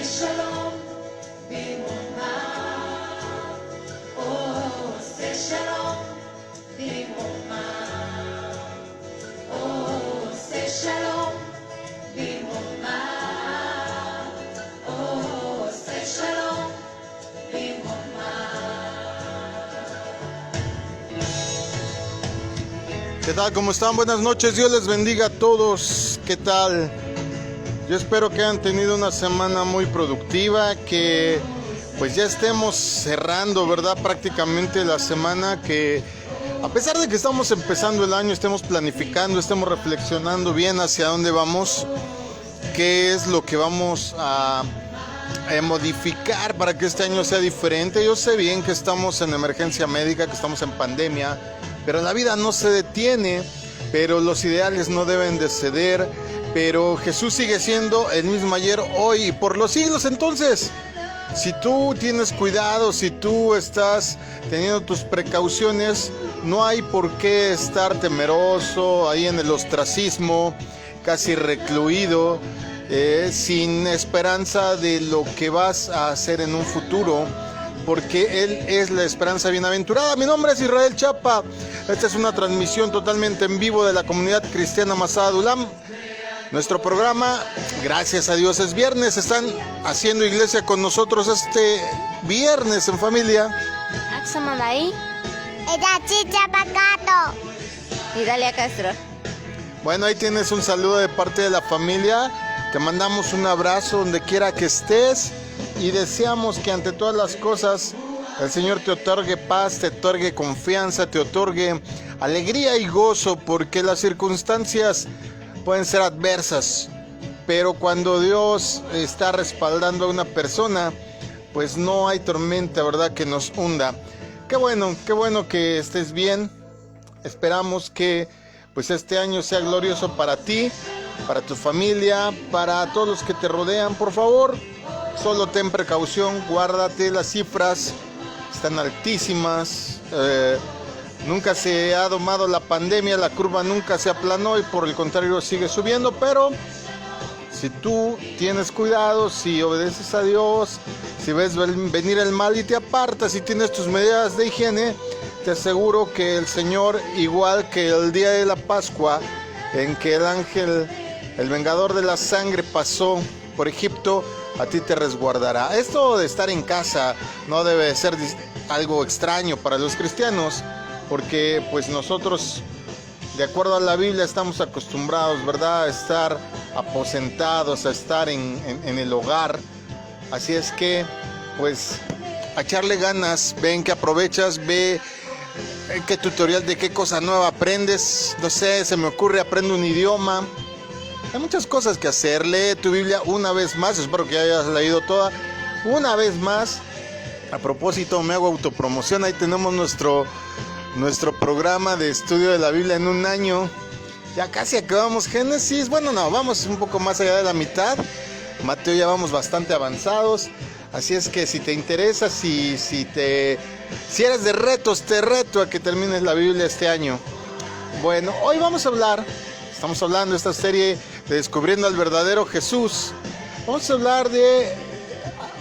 שלום במרומה, עושה שלום במרומה, עושה שלום במרומה, עושה שלום במרומה. ¿Qué tal? ¿Cómo están? Buenas noches, Dios les bendiga a todos. ¿Qué tal? Yo espero que hayan tenido una semana muy productiva, que pues ya estemos cerrando, ¿verdad? Prácticamente la semana, que a pesar de que estamos empezando el año, estemos planificando, estemos reflexionando bien hacia dónde vamos, qué es lo que vamos a modificar para que este año sea diferente. Yo sé bien que estamos en emergencia médica, que estamos en pandemia, pero la vida no se detiene, pero los ideales no deben de ceder, pero Jesús sigue siendo el mismo ayer, hoy y por los siglos. Entonces, si tú tienes cuidado, si tú estás teniendo tus precauciones, no hay por qué estar temeroso ahí en el ostracismo, casi recluido, sin esperanza de lo que vas a hacer en un futuro, porque Él es la esperanza bienaventurada. Mi nombre es Israel Chapa. Esta es una transmisión totalmente en vivo de la comunidad cristiana Masada Dulam. Nuestro programa, gracias a Dios, es viernes. Están haciendo iglesia con nosotros este viernes en familia. Axamalai Ella chicha pacato. y Dalia Castro. Bueno, ahí tienes un saludo de parte de la familia. Te mandamos un abrazo donde quiera que estés y deseamos que ante todas las cosas el Señor te otorgue paz, te otorgue confianza, te otorgue alegría y gozo, porque las circunstancias pueden ser adversas, pero cuando Dios está respaldando a una persona, pues no hay tormenta, ¿verdad?, que nos hunda. Qué bueno que estés bien. Esperamos que pues este año sea glorioso para ti, para tu familia, para todos los que te rodean. Por favor, solo ten precaución, guárdate. Las cifras están altísimas, nunca se ha domado la pandemia, la curva nunca se aplanó y por el contrario sigue subiendo, pero si tú tienes cuidado, si obedeces a Dios, si ves venir el mal y te apartas, si tienes tus medidas de higiene, te aseguro que el Señor, igual que el día de la Pascua, en que el ángel, el vengador de la sangre, pasó por Egipto, a ti te resguardará. Esto de estar en casa no debe ser algo extraño para los cristianos, porque pues nosotros, de acuerdo a la Biblia, estamos acostumbrados, ¿verdad?, a estar aposentados, a estar en el hogar. Así es que, pues, a echarle ganas. Ven que aprovechas, ve qué tutorial de qué cosa nueva aprendes. No sé, se me ocurre, aprende un idioma. Hay muchas cosas que hacer. Lee tu Biblia una vez más. Espero que hayas leído toda. Una vez más. A propósito, me hago autopromoción. Ahí tenemos nuestro programa de estudio de la Biblia en un año. Ya casi acabamos Génesis. Bueno, no, vamos un poco más allá de la mitad. Mateo ya vamos bastante avanzados. Así es que si te interesa, si eres de retos, te reto a que termines la Biblia este año. Bueno, hoy estamos hablando de esta serie de Descubriendo al verdadero Jesús. Vamos a hablar de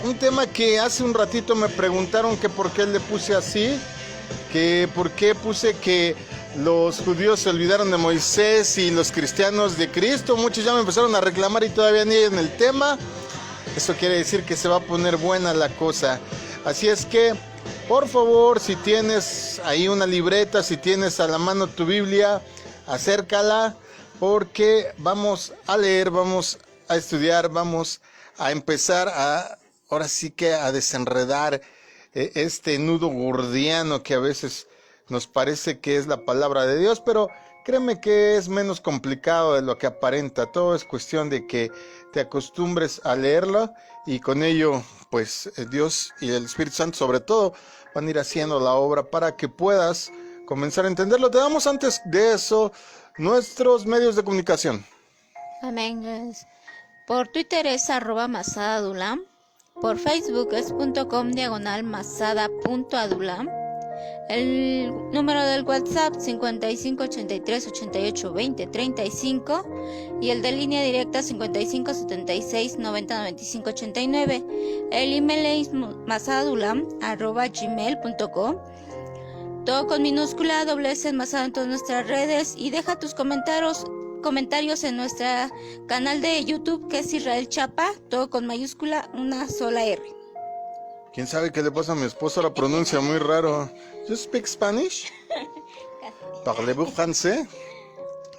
un tema que hace un ratito me preguntaron que por qué le puse así, que por qué puse que los judíos se olvidaron de Moisés y los cristianos de Cristo. Muchos ya me empezaron a reclamar y todavía ni en el tema. Eso quiere decir que se va a poner buena la cosa. Así es que, por favor, si tienes ahí una libreta, si tienes a la mano tu Biblia, acércala, porque vamos a leer, vamos a estudiar, vamos a empezar ahora sí que a desenredar este nudo gordiano que a veces nos parece que es la palabra de Dios, pero créeme que es menos complicado de lo que aparenta. Todo es cuestión de que te acostumbres a leerla y con ello, pues Dios y el Espíritu Santo sobre todo van a ir haciendo la obra para que puedas comenzar a entenderlo. Te damos antes de eso nuestros medios de comunicación. Amén. Por Twitter es @masadadulam. Por Facebook es .com/masada.adulam. El número del WhatsApp 55 83 88 20 35 y el de línea directa 55 76 90 95 89. El email es masadulam@gmail.com. Todo con minúscula, S Masada en todas nuestras redes, y deja tus comentarios en nuestro canal de YouTube, que es Israel Chapa, todo con mayúscula, una sola R. ¿Quién sabe qué le pasa a mi esposo? La pronuncia muy raro. ¿You speak Spanish? ¿Parlez-vous français?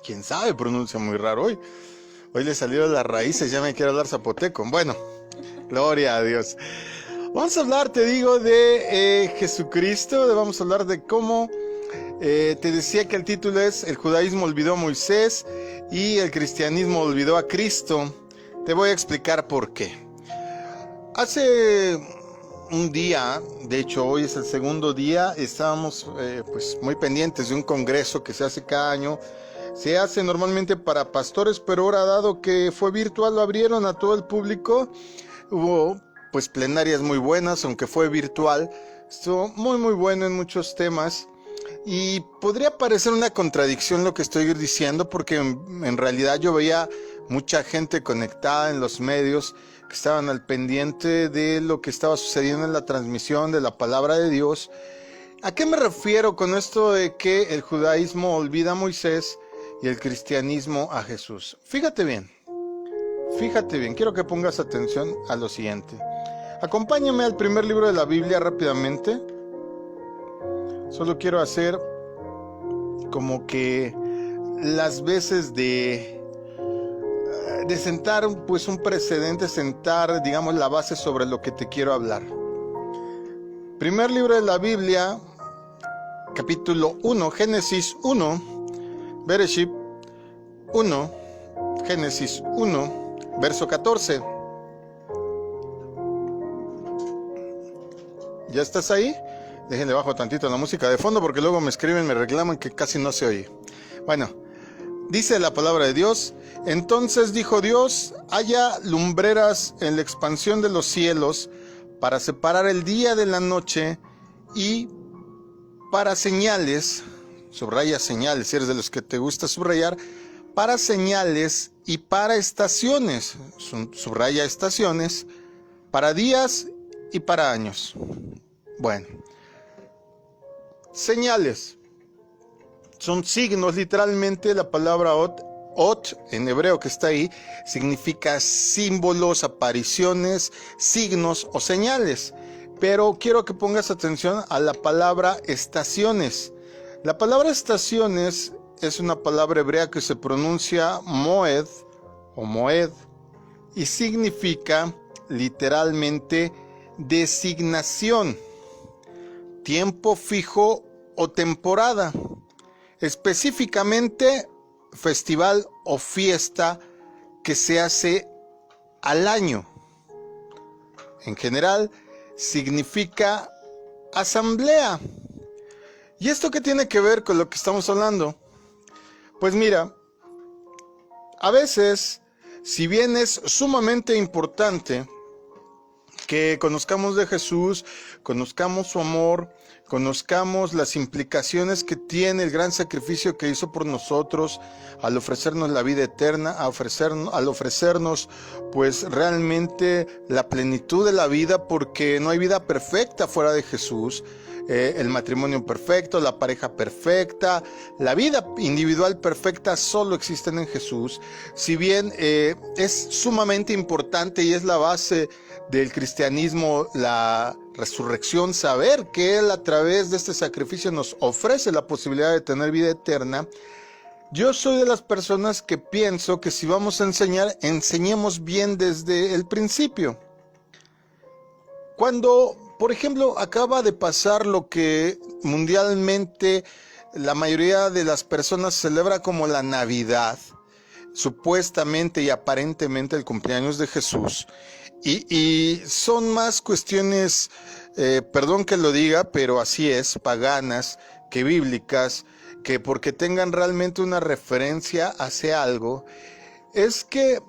¿Quién sabe? Pronuncia muy raro hoy. Hoy le salieron las raíces, ya me quiere hablar zapoteco. Bueno, gloria a Dios. Vamos a hablar, te digo, de Jesucristo. Vamos a hablar de cómo, te decía que el título es El judaísmo olvidó a Moisés y el cristianismo olvidó a Cristo. Te voy a explicar por qué. Hace un día, de hecho hoy es el segundo día, estábamos pues muy pendientes de un congreso que se hace cada año. Se hace normalmente para pastores, pero ahora, dado que fue virtual, lo abrieron a todo el público. Hubo pues plenarias muy buenas, aunque fue virtual. Estuvo muy bueno en muchos temas. Y podría parecer una contradicción lo que estoy diciendo, porque en realidad yo veía mucha gente conectada en los medios que estaban al pendiente de lo que estaba sucediendo en la transmisión de la palabra de Dios. ¿A qué me refiero con esto de que el judaísmo olvida a Moisés y el cristianismo a Jesús? Fíjate bien, quiero que pongas atención a lo siguiente. Acompáñame al primer libro de la Biblia rápidamente. Solo quiero hacer como que las veces de sentar pues un precedente, sentar, digamos, la base sobre lo que te quiero hablar. Primer libro de la Biblia, capítulo 1, Génesis 1, Bereshit 1, Génesis 1, verso 14. ¿Ya estás ahí? Déjenle bajo tantito la música de fondo porque luego me escriben, me reclaman que casi no se oye. Bueno, dice la palabra de Dios: entonces dijo Dios, haya lumbreras en la expansión de los cielos para separar el día de la noche y para señales, subraya señales, si eres de los que te gusta subrayar, para señales y para estaciones, subraya estaciones, para días y para años. Bueno, señales son signos, literalmente la palabra ot en hebreo que está ahí significa símbolos, apariciones, signos o señales. Pero quiero que pongas atención a la palabra estaciones. La palabra estaciones es una palabra hebrea que se pronuncia moed o moed y significa literalmente designación, tiempo fijo o temporada, específicamente festival o fiesta que se hace al año. En general significa asamblea. ¿Y esto qué tiene que ver con lo que estamos hablando? Pues mira, a veces, si bien es sumamente importante que conozcamos de Jesús, conozcamos su amor, conozcamos las implicaciones que tiene el gran sacrificio que hizo por nosotros al ofrecernos la vida eterna, al ofrecernos pues realmente la plenitud de la vida, porque no hay vida perfecta fuera de Jesús. El matrimonio perfecto, la pareja perfecta, la vida individual perfecta solo existen en Jesús. Si bien es sumamente importante y es la base del cristianismo, la resurrección, saber que Él a través de este sacrificio nos ofrece la posibilidad de tener vida eterna, yo soy de las personas que pienso que si vamos a enseñar, enseñemos bien desde el principio. Cuando, por ejemplo, acaba de pasar lo que mundialmente la mayoría de las personas celebra como la Navidad, supuestamente y aparentemente el cumpleaños de Jesús, y son más cuestiones, perdón que lo diga, pero así es, paganas que bíblicas, que porque tengan realmente una referencia hacia algo, es que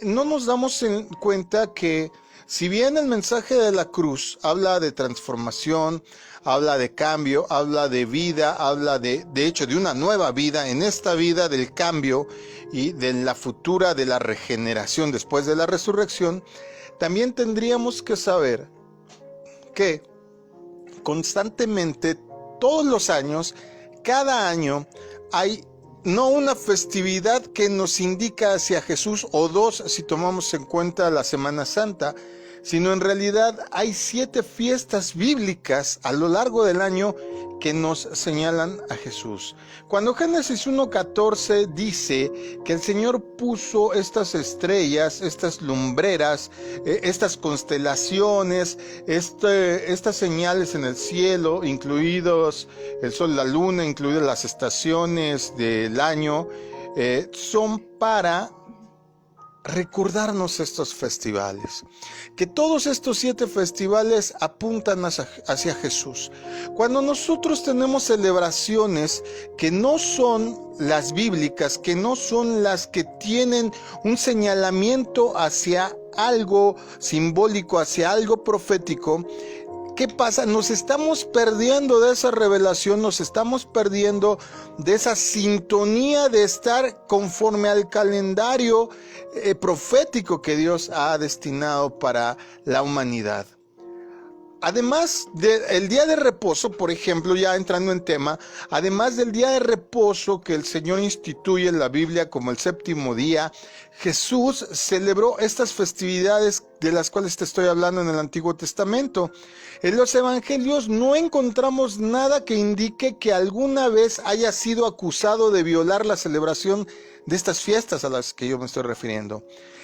no nos damos en cuenta que Si bien el mensaje de la cruz habla de transformación, habla de cambio, habla de vida, habla de hecho de una nueva vida, en esta vida del cambio y de la futura de la regeneración después de la resurrección, también tendríamos que saber que constantemente, todos los años, cada año, hay no una festividad que nos indica hacia Jesús, o dos si tomamos en cuenta la Semana Santa, sino en realidad hay 7 fiestas bíblicas a lo largo del año que nos señalan a Jesús. Cuando Génesis 1:14 dice que el Señor puso estas estrellas, estas lumbreras, estas constelaciones, estas señales en el cielo, incluidos el sol, la luna, incluidas las estaciones del año, son para recordarnos estos festivales, que todos estos 7 festivales apuntan hacia Jesús. Cuando nosotros tenemos celebraciones que no son las bíblicas, que no son las que tienen un señalamiento hacia algo simbólico, hacia algo profético, ¿qué pasa? Nos estamos perdiendo de esa revelación, nos estamos perdiendo de esa sintonía de estar conforme al calendario profético que Dios ha destinado para la humanidad. Además del día de reposo, por ejemplo, ya entrando en tema, además del día de reposo que el Señor instituye en la Biblia como el 7º día, Jesús celebró estas festividades de las cuales te estoy hablando en el Antiguo Testamento. En los evangelios no encontramos nada que indique que alguna vez haya sido acusado de violar la celebración de estas fiestas a las que yo me estoy refiriendo.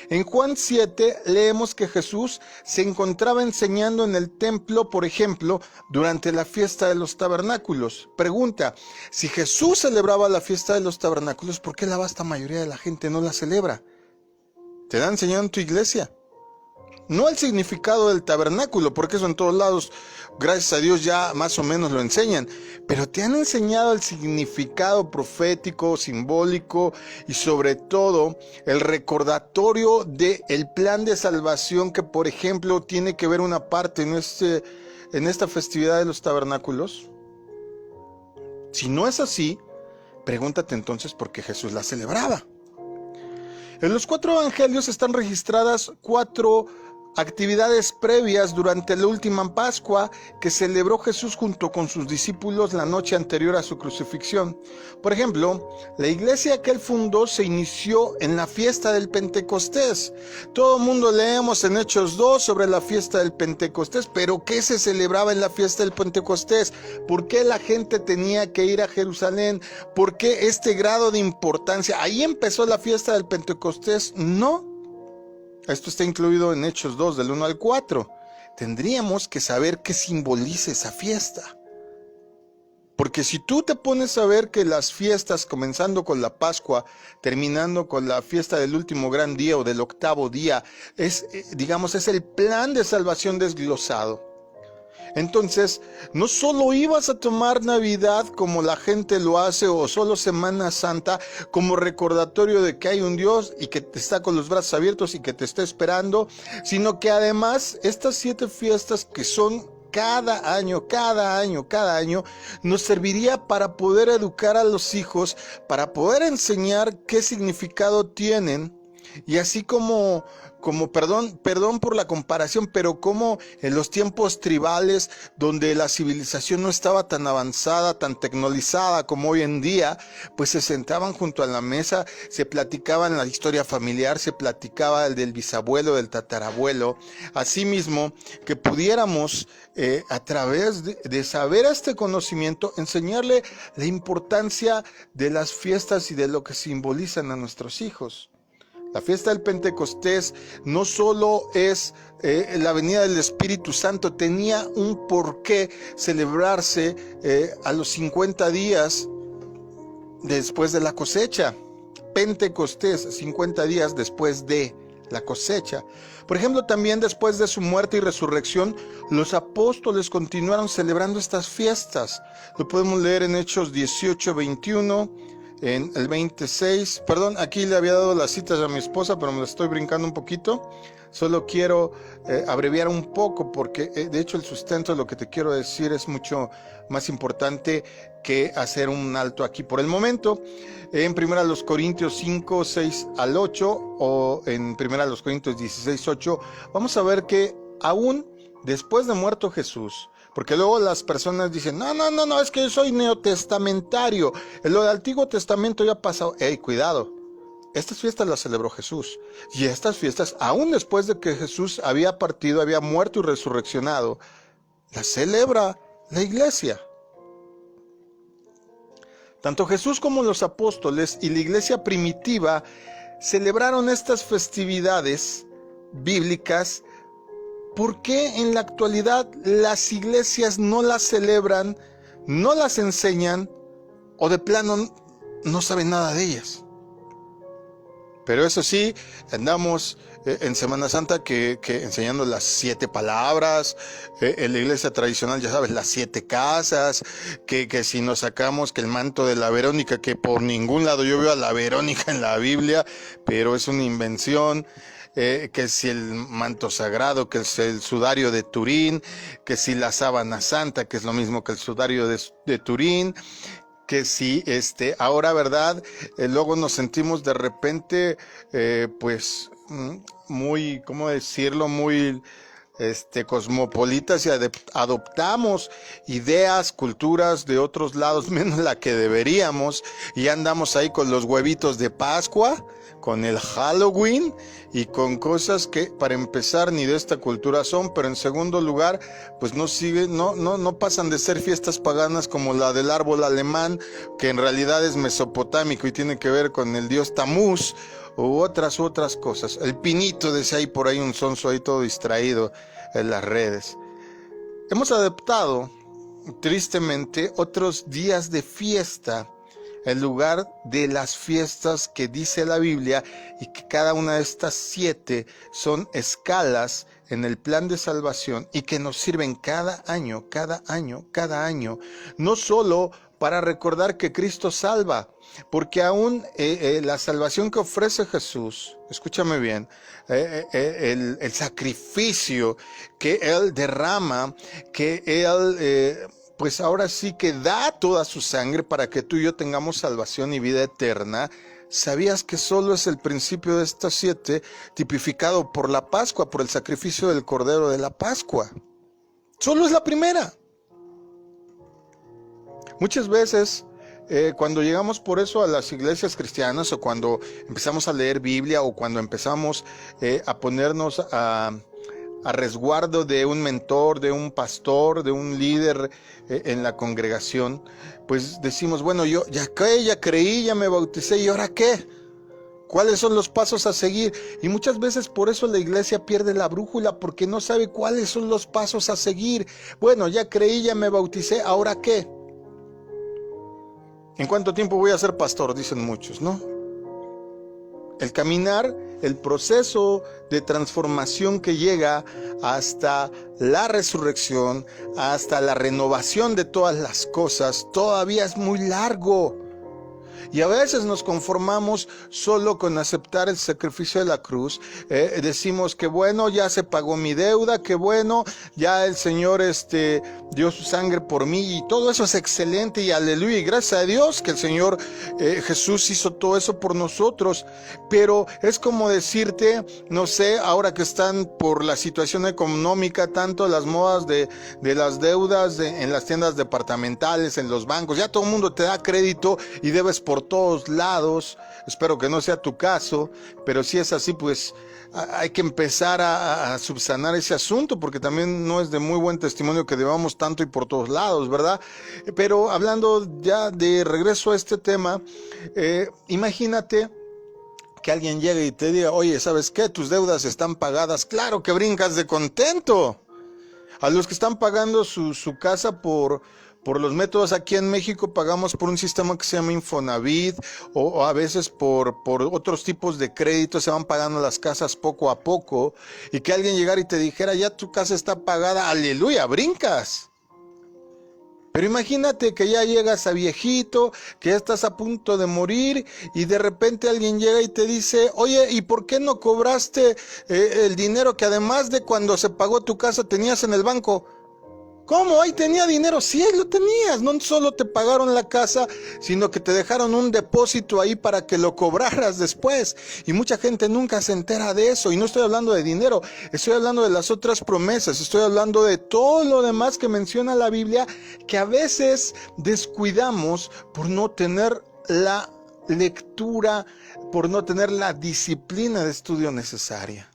En Juan 7 leemos que Jesús se encontraba enseñando en el templo, por ejemplo, durante la fiesta de los tabernáculos. Pregunta, si Jesús celebraba la fiesta de los tabernáculos, ¿por qué la vasta mayoría de la gente no la celebra? ¿Te la han enseñado en tu iglesia? No el significado del tabernáculo, porque eso en todos lados, gracias a Dios, ya más o menos lo enseñan. Pero te han enseñado el significado profético, simbólico y sobre todo el recordatorio del plan de salvación que, por ejemplo, tiene que ver una parte en esta festividad de los tabernáculos. Si no es así, pregúntate entonces por qué Jesús la celebraba. En los 4 evangelios están registradas 4 actividades previas durante la última Pascua que celebró Jesús junto con sus discípulos la noche anterior a su crucifixión. Por ejemplo, la iglesia que él fundó se inició en la fiesta del Pentecostés. Todo el mundo leemos en Hechos 2 sobre la fiesta del Pentecostés, pero ¿qué se celebraba en la fiesta del Pentecostés? ¿Por qué la gente tenía que ir a Jerusalén? ¿Por qué este grado de importancia? ¿Ahí empezó la fiesta del Pentecostés? No. Esto está incluido en Hechos 2, del 1 al 4. Tendríamos que saber qué simboliza esa fiesta. Porque si tú te pones a ver que las fiestas, comenzando con la Pascua, terminando con la fiesta del último gran día o del 8º día, es el plan de salvación desglosado. Entonces, no solo ibas a tomar Navidad como la gente lo hace, o solo Semana Santa como recordatorio de que hay un Dios y que te está con los brazos abiertos y que te está esperando, sino que además estas 7 fiestas que son cada año, nos serviría para poder educar a los hijos, para poder enseñar qué significado tienen. Y así como perdón por la comparación, pero como en los tiempos tribales, donde la civilización no estaba tan avanzada, tan tecnologizada como hoy en día, pues se sentaban junto a la mesa, se platicaban la historia familiar, se platicaba el del bisabuelo, del tatarabuelo. Asimismo, que pudiéramos a través de saber este conocimiento, enseñarle la importancia de las fiestas y de lo que simbolizan a nuestros hijos. La fiesta del Pentecostés no solo es la venida del Espíritu Santo, tenía un porqué celebrarse a los 50 días después de la cosecha. Pentecostés, 50 días después de la cosecha. Por ejemplo, también después de su muerte y resurrección, los apóstoles continuaron celebrando estas fiestas. Lo podemos leer en Hechos 18, 21. En el 26, aquí le había dado las citas a mi esposa, pero me las estoy brincando un poquito. Solo quiero abreviar un poco porque de hecho el sustento de lo que te quiero decir es mucho más importante que hacer un alto aquí por el momento. En 1 Corintios 5, 6 al 8 o en 1 Corintios 16, 8, vamos a ver que aún después de muerto Jesús, porque luego las personas dicen, no, es que yo soy neotestamentario, lo del Antiguo Testamento ya ha pasado. Cuidado, estas fiestas las celebró Jesús, y estas fiestas, aún después de que Jesús había partido, había muerto y resurreccionado, las celebra la iglesia. Tanto Jesús como los apóstoles y la iglesia primitiva celebraron estas festividades bíblicas. ¿Por qué en la actualidad las iglesias no las celebran, no las enseñan o de plano no saben nada de ellas? Pero eso sí, andamos en Semana Santa que enseñando las 7 palabras, en la iglesia tradicional, ya sabes, las 7 casas, que si nos sacamos que el manto de la Verónica, que por ningún lado yo veo a la Verónica en la Biblia, pero es una invención. Que si el manto sagrado, que es el sudario de Turín, que si la sábana santa, que es lo mismo que el sudario de Turín, que si ahora, ¿verdad? Luego nos sentimos de repente, pues, muy, ¿cómo decirlo? Muy cosmopolitas y adoptamos ideas, culturas de otros lados, menos la que deberíamos, y andamos ahí con los huevitos de Pascua, con el Halloween y con cosas que para empezar ni de esta cultura son, pero en segundo lugar pues no pasan de ser fiestas paganas como la del árbol alemán, que en realidad es mesopotámico y tiene que ver con el dios Tamuz, u otras cosas. El pinito, decía ahí por ahí un sonso ahí todo distraído en las redes. Hemos adoptado tristemente otros días de fiesta en lugar de las fiestas que dice la Biblia, y que cada una de estas 7 son escalas en el plan de salvación y que nos sirven cada año, no solo para recordar que Cristo salva, porque aún la salvación que ofrece Jesús, escúchame bien, el sacrificio que Él derrama, que Él pues ahora sí que da toda su sangre para que tú y yo tengamos salvación y vida eterna. ¿Sabías que solo es el principio de estas 7, tipificado por la Pascua, por el sacrificio del Cordero de la Pascua? Solo es la primera. Muchas veces, cuando llegamos por eso a las iglesias cristianas, o cuando empezamos a leer Biblia, o cuando empezamos a ponernos a resguardo de un mentor, de un pastor, de un líder en la congregación, pues decimos, bueno, yo ya creí, ya me bauticé, ¿y ahora qué? ¿Cuáles son los pasos a seguir? Y muchas veces por eso la iglesia pierde la brújula, porque no sabe cuáles son los pasos a seguir. Bueno, ya creí, ya me bauticé, ¿ahora qué? ¿En cuánto tiempo voy a ser pastor? Dicen muchos, ¿no? El caminar, el proceso de transformación que llega hasta la resurrección, hasta la renovación de todas las cosas, todavía es muy largo. Y a veces nos conformamos solo con aceptar el sacrificio de la cruz. Decimos que bueno, ya se pagó mi deuda, que bueno, ya el Señor dio su sangre por mí, y todo eso es excelente, y aleluya, y gracias a Dios que el Señor Jesús hizo todo eso por nosotros. Pero es como decirte, no sé, ahora que están por la situación económica, tanto las modas de las deudas en las tiendas departamentales, en los bancos, ya todo el mundo te da crédito y debes por todos lados. Espero que no sea tu caso, pero si es así, pues hay que empezar a subsanar ese asunto, porque también no es de muy buen testimonio que debamos tanto y por todos lados, ¿verdad? Pero hablando ya de regreso a este tema, imagínate que alguien llegue y te diga, oye, ¿sabes qué? Tus deudas están pagadas. Claro que brincas de contento. A los que están pagando su casa por los métodos, aquí en México pagamos por un sistema que se llama Infonavit, o a veces por otros tipos de créditos se van pagando las casas poco a poco, y que alguien llegara y te dijera, ya tu casa está pagada, aleluya, brincas. Pero imagínate que ya llegas a viejito, que ya estás a punto de morir y de repente alguien llega y te dice, oye, ¿y por qué no cobraste el dinero que además de cuando se pagó tu casa tenías en el banco? ¿Cómo? Ahí tenía dinero. Sí, ahí lo tenías. No solo te pagaron la casa, sino que te dejaron un depósito ahí para que lo cobraras después. Y mucha gente nunca se entera de eso. Y no estoy hablando de dinero, estoy hablando de las otras promesas, estoy hablando de todo lo demás que menciona la Biblia, que a veces descuidamos por no tener la lectura, por no tener la disciplina de estudio necesaria.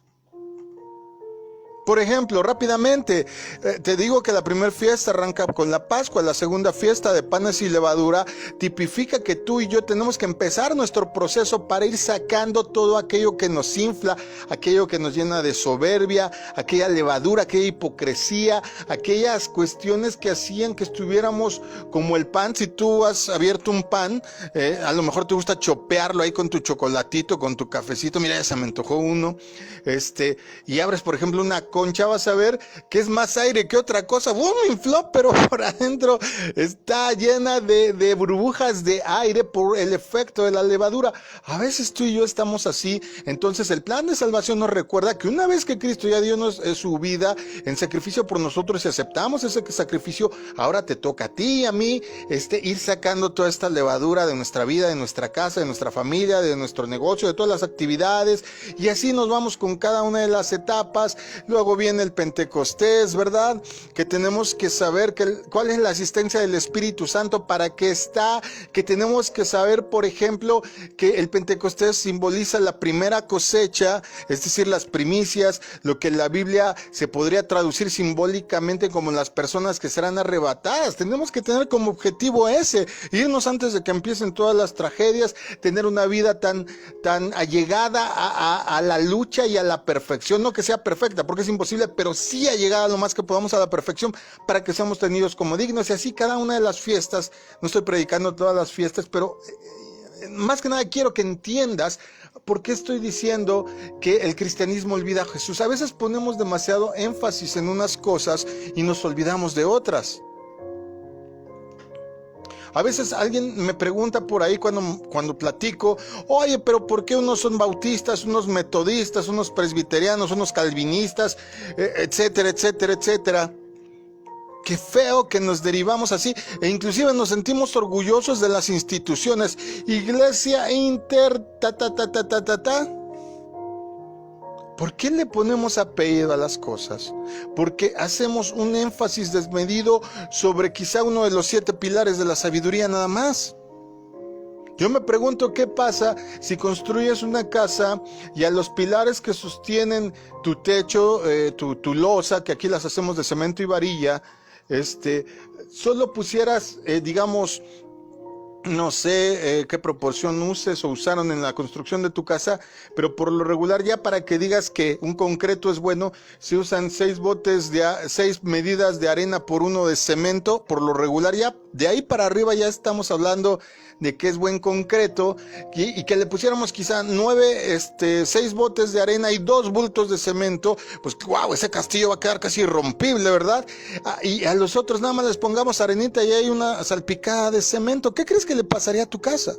Por ejemplo, rápidamente, te digo que la primera fiesta arranca con la Pascua, la segunda fiesta de panes y levadura tipifica que tú y yo tenemos que empezar nuestro proceso para ir sacando todo aquello que nos infla, aquello que nos llena de soberbia, aquella levadura, aquella hipocresía, aquellas cuestiones que hacían que estuviéramos como el pan. Si tú has abierto un pan, a lo mejor te gusta chopearlo ahí con tu chocolatito, con tu cafecito, mira, ya se me antojó uno, y abres, por ejemplo, una concha, vas a ver que es más aire que otra cosa. ¡Bum! Infló, pero por adentro está llena de burbujas de aire por el efecto de la levadura. A veces tú y yo estamos así. Entonces el plan de salvación nos recuerda que una vez que Cristo ya dio su vida en sacrificio por nosotros y aceptamos ese sacrificio, ahora te toca a ti y a mí ir sacando toda esta levadura de nuestra vida, de nuestra casa, de nuestra familia, de nuestro negocio, de todas las actividades, y así nos vamos con cada una de las etapas. Luego viene el Pentecostés, ¿verdad? Que tenemos que saber cuál es la asistencia del Espíritu Santo, para qué está, que tenemos que saber, por ejemplo, que el Pentecostés simboliza la primera cosecha, es decir, las primicias, lo que en la Biblia se podría traducir simbólicamente como las personas que serán arrebatadas. Tenemos que tener como objetivo ese, irnos antes de que empiecen todas las tragedias, tener una vida tan allegada a la lucha y a la perfección, no que sea perfecta, porque es imposible, pero sí a llegar a lo más que podamos a la perfección para que seamos tenidos como dignos. Y así cada una de las fiestas, no estoy predicando todas las fiestas, pero más que nada quiero que entiendas por qué estoy diciendo que el cristianismo olvida a Jesús. A veces ponemos demasiado énfasis en unas cosas y nos olvidamos de otras. A veces alguien me pregunta por ahí cuando platico, oye, pero ¿por qué unos son bautistas, unos metodistas, unos presbiterianos, unos calvinistas, etcétera, etcétera, etcétera? Qué feo que nos derivamos así, e inclusive nos sentimos orgullosos de las instituciones. Iglesia Inter, ¿Por qué le ponemos apellido a las cosas? Porque hacemos un énfasis desmedido sobre quizá uno de los 7 pilares de la sabiduría nada más. Yo me pregunto qué pasa si construyes una casa y a los pilares que sostienen tu techo, tu losa, que aquí las hacemos de cemento y varilla, solo pusieras, digamos, no sé qué proporción uses o usaron en la construcción de tu casa, pero por lo regular, ya para que digas que un concreto es bueno, se usan 6 medidas de arena por 1 de cemento. Por lo regular, ya de ahí para arriba ya estamos hablando de que es buen concreto, y que le pusiéramos quizá 6 botes de arena y 2 bultos de cemento, pues wow, ese castillo va a quedar casi irrompible, ¿verdad? Y a los otros nada más les pongamos arenita y hay una salpicada de cemento. ¿Qué crees que le pasaría a tu casa?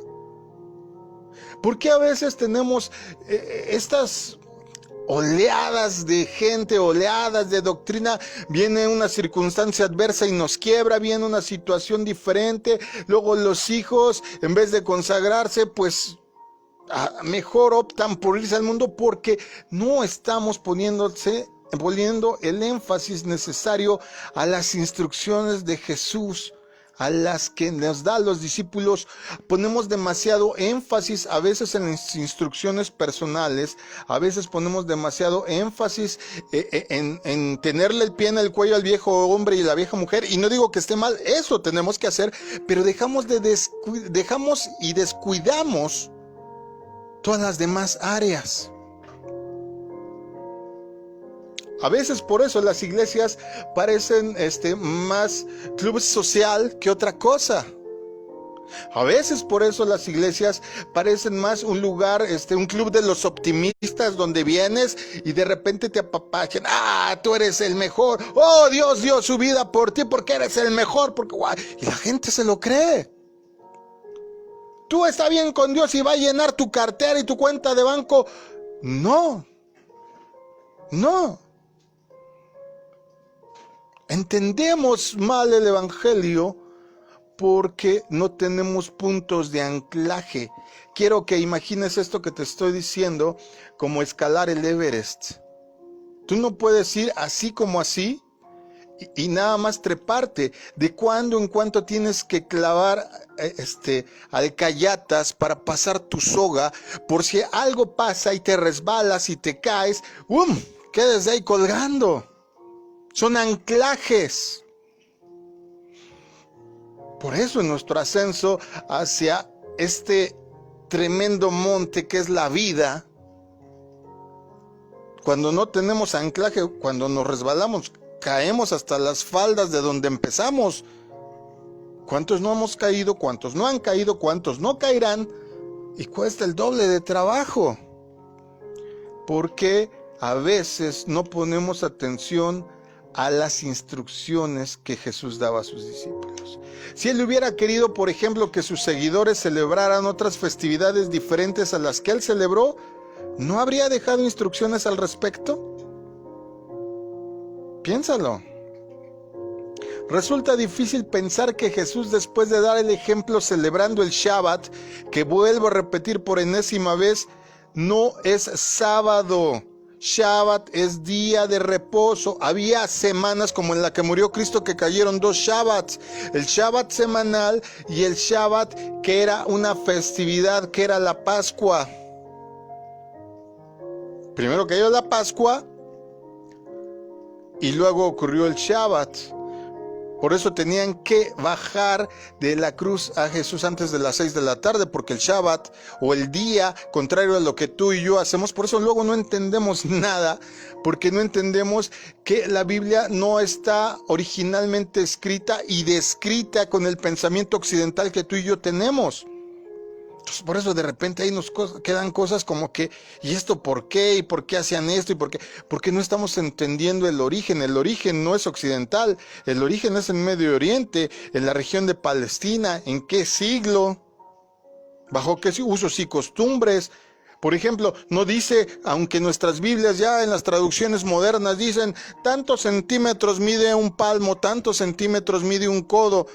¿Por qué a veces tenemos estas oleadas de gente, oleadas de doctrina? Viene una circunstancia adversa y nos quiebra, viene una situación diferente, luego los hijos, en vez de consagrarse, pues mejor optan por irse al mundo, porque no estamos poniendo el énfasis necesario a las instrucciones de Jesús, a las que nos da a los discípulos. Ponemos demasiado énfasis a veces en las instrucciones personales, a veces ponemos demasiado énfasis en tenerle el pie en el cuello al viejo hombre y la vieja mujer, y no digo que esté mal, eso tenemos que hacer, pero dejamos y descuidamos todas las demás áreas. A veces por eso las iglesias parecen más club social que otra cosa. A veces por eso las iglesias parecen más un lugar, un club de los optimistas donde vienes y de repente te apapachan. Tú eres el mejor. Oh, Dios dio su vida por ti porque eres el mejor. Y la gente se lo cree. Tú estás bien con Dios y va a llenar tu cartera y tu cuenta de banco. No. Entendemos mal el evangelio porque no tenemos puntos de anclaje. Quiero que imagines esto que te estoy diciendo como escalar el Everest. Tú no puedes ir así como así y nada más treparte. De cuando en cuando tienes que clavar alcayatas para pasar tu soga, por si algo pasa y te resbalas y te caes, quedes ahí colgando. Son anclajes. Por eso en nuestro ascenso hacia este tremendo monte que es la vida, cuando no tenemos anclaje, cuando nos resbalamos, caemos hasta las faldas de donde empezamos. ¿Cuántos no hemos caído? ¿Cuántos no han caído? ¿Cuántos no caerán? Y cuesta el doble de trabajo. Porque a veces no ponemos atención a las instrucciones que Jesús daba a sus discípulos. Si él hubiera querido, por ejemplo, que sus seguidores celebraran otras festividades diferentes a las que él celebró, ¿no habría dejado instrucciones al respecto? Piénsalo. Resulta difícil pensar que Jesús, después de dar el ejemplo celebrando el Shabbat, que vuelvo a repetir por enésima vez, no es sábado. Shabbat es día de reposo. Había semanas como en la que murió Cristo que cayeron 2 Shabbats. El Shabbat semanal y el Shabbat que era una festividad, que era la Pascua. Primero cayó la Pascua y luego ocurrió el Shabbat. Por eso tenían que bajar de la cruz a Jesús antes de las 6 de la tarde, porque el Shabbat o el día, contrario a lo que tú y yo hacemos, por eso luego no entendemos nada, porque no entendemos que la Biblia no está originalmente escrita y descrita con el pensamiento occidental que tú y yo tenemos. Entonces, por eso de repente ahí nos quedan cosas como que, ¿y esto por qué? ¿Y por qué hacían esto? ¿Y por qué? Porque no estamos entendiendo el origen. El origen no es occidental. El origen es en Medio Oriente, en la región de Palestina. ¿En qué siglo? ¿Bajo qué usos y costumbres? Por ejemplo, no dice, aunque nuestras Biblias ya en las traducciones modernas dicen, tantos centímetros mide un palmo, tantos centímetros mide un codo.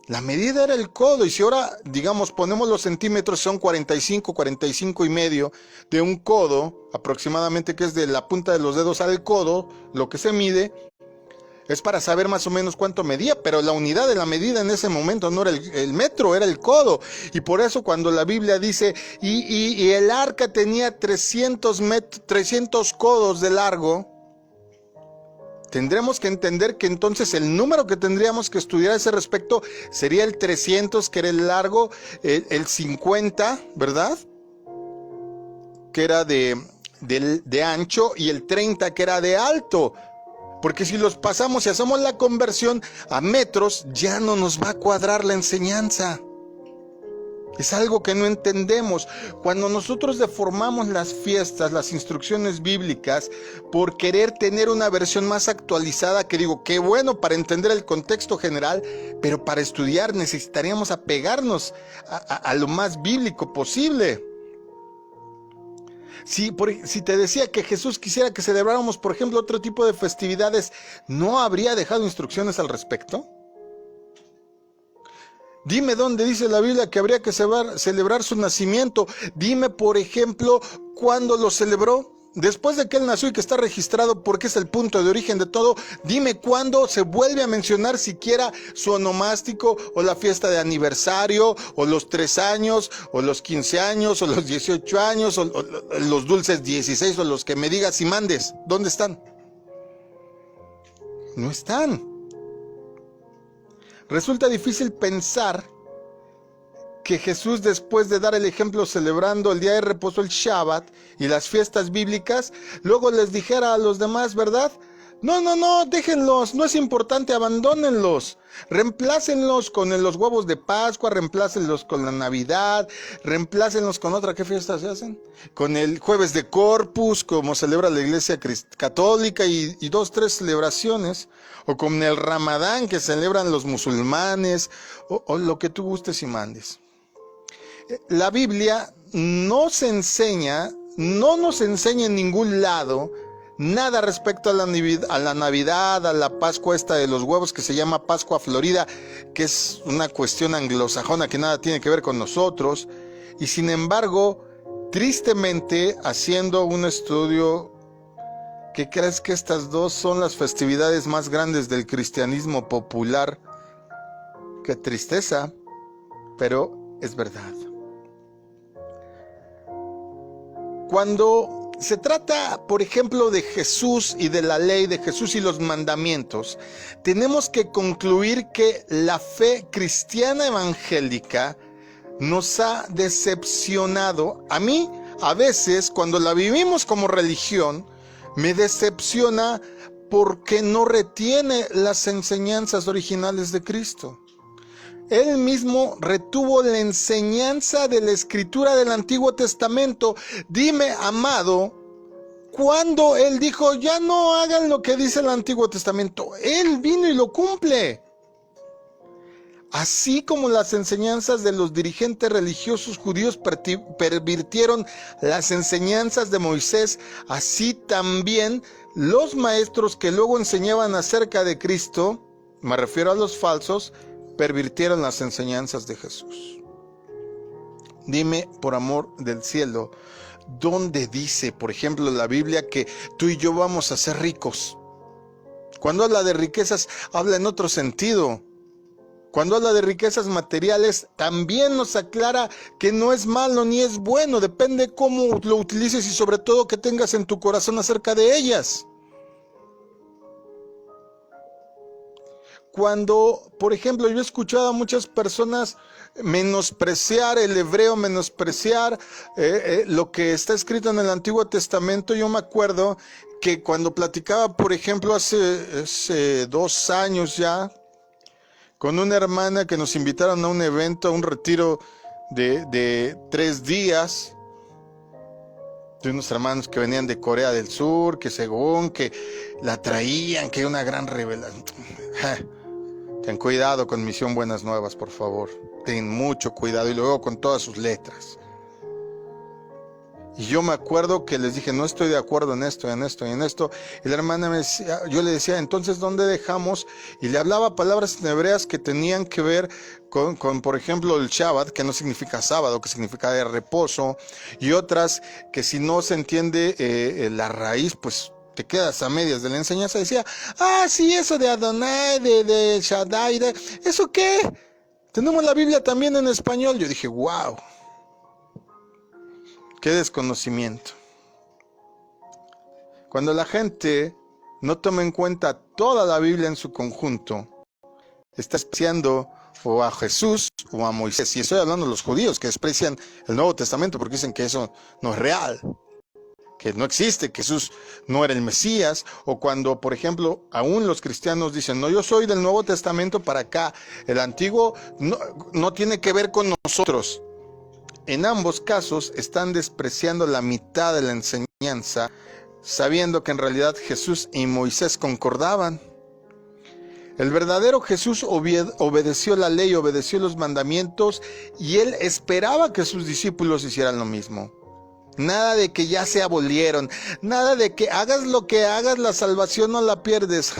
La medida era el codo, y si ahora, digamos, ponemos los centímetros, son 45 y medio de un codo, aproximadamente, que es de la punta de los dedos al codo, lo que se mide, es para saber más o menos cuánto medía, pero la unidad de la medida en ese momento no era el metro, era el codo. Y por eso cuando la Biblia dice, y el arca tenía 300 codos de largo, tendremos que entender que entonces el número que tendríamos que estudiar a ese respecto sería el 300, que era el largo, el 50, ¿verdad? Que era de ancho, y el 30, que era de alto. Porque si los pasamos y hacemos la conversión a metros, ya no nos va a cuadrar la enseñanza. Es algo que no entendemos. Cuando nosotros deformamos las fiestas, las instrucciones bíblicas, por querer tener una versión más actualizada, que digo, qué bueno para entender el contexto general, pero para estudiar necesitaríamos apegarnos a lo más bíblico posible. Si te decía que Jesús quisiera que celebráramos, por ejemplo, otro tipo de festividades, ¿no habría dejado instrucciones al respecto? Dime dónde dice la Biblia que habría que celebrar su nacimiento. Dime, por ejemplo, cuándo lo celebró. Después de que él nació y que está registrado porque es el punto de origen de todo, dime cuándo se vuelve a mencionar siquiera su onomástico, o la fiesta de aniversario, o los 3 años, o los 15 años, o los 18 años, o los dulces 16, o los que me digas y mandes. ¿Dónde están? No están. Resulta difícil pensar que Jesús, después de dar el ejemplo celebrando el día de reposo, el Shabbat, y las fiestas bíblicas, luego les dijera a los demás, ¿verdad? No, déjenlos, no es importante, abandónenlos. Reemplácenlos con los huevos de Pascua, reemplácenlos con la Navidad, reemplácenlos con otra, ¿qué fiestas se hacen? Con el Jueves de Corpus, como celebra la Iglesia Católica, y 2, 3 celebraciones, o con el Ramadán que celebran los musulmanes, o lo que tú gustes y mandes. La Biblia no nos enseña en ningún lado nada respecto a la Navidad, a la Pascua esta de los huevos que se llama Pascua Florida, que es una cuestión anglosajona que nada tiene que ver con nosotros. Y sin embargo, tristemente, haciendo un estudio, ¿qué crees que estas dos son las festividades más grandes del cristianismo popular? Qué tristeza, pero es verdad. Cuando se trata, por ejemplo, de Jesús y de la ley de Jesús y los mandamientos, tenemos que concluir que la fe cristiana evangélica nos ha decepcionado. A mí, a veces, cuando la vivimos como religión, me decepciona porque no retiene las enseñanzas originales de Cristo. Él mismo retuvo la enseñanza de la Escritura del Antiguo Testamento. Dime, amado, ¿cuándo Él dijo, ya no hagan lo que dice el Antiguo Testamento? Él vino y lo cumple. Así como las enseñanzas de los dirigentes religiosos judíos pervirtieron las enseñanzas de Moisés, así también los maestros que luego enseñaban acerca de Cristo, me refiero a los falsos, pervirtieron las enseñanzas de Jesús. Dime, por amor del cielo, ¿dónde dice, por ejemplo, la Biblia que tú y yo vamos a ser ricos? Cuando habla de riquezas, habla en otro sentido. Cuando habla de riquezas materiales, también nos aclara que no es malo ni es bueno, depende cómo lo utilices y sobre todo que tengas en tu corazón acerca de ellas. Cuando, por ejemplo, yo he escuchado a muchas personas menospreciar el hebreo, menospreciar lo que está escrito en el Antiguo Testamento, yo me acuerdo que cuando platicaba, por ejemplo, hace 2 años ya, con una hermana que nos invitaron a un evento, a un retiro de 3 días, de unos hermanos que venían de Corea del Sur, que según que la traían, que una gran revelación. Ten cuidado con Misión Buenas Nuevas, por favor. Ten mucho cuidado, y luego con todas sus letras. Y yo me acuerdo que les dije, no estoy de acuerdo en esto, en esto y en esto. Y la hermana me decía, yo le decía, entonces, ¿dónde dejamos? Y le hablaba palabras en hebreas que tenían que ver con, por ejemplo, el Shabbat, que no significa sábado, que significa de reposo. Y otras que si no se entiende la raíz, pues te quedas a medias de la enseñanza. Decía, sí, eso de Adonai, de Shaddai, ¿eso qué? Tenemos la Biblia también en español. Yo dije, wow, qué desconocimiento. Cuando la gente no toma en cuenta toda la Biblia en su conjunto, está despreciando o a Jesús o a Moisés. Y estoy hablando de los judíos que desprecian el Nuevo Testamento porque dicen que eso no es real, que no existe, que Jesús no era el Mesías. O cuando, por ejemplo, aún los cristianos dicen, no, yo soy del Nuevo Testamento para acá, el Antiguo no tiene que ver con nosotros. En ambos casos están despreciando la mitad de la enseñanza, sabiendo que en realidad Jesús y Moisés concordaban. El verdadero Jesús obedeció la ley, obedeció los mandamientos, y él esperaba que sus discípulos hicieran lo mismo. Nada de que ya se abolieron, nada de que hagas lo que hagas, la salvación no la pierdes.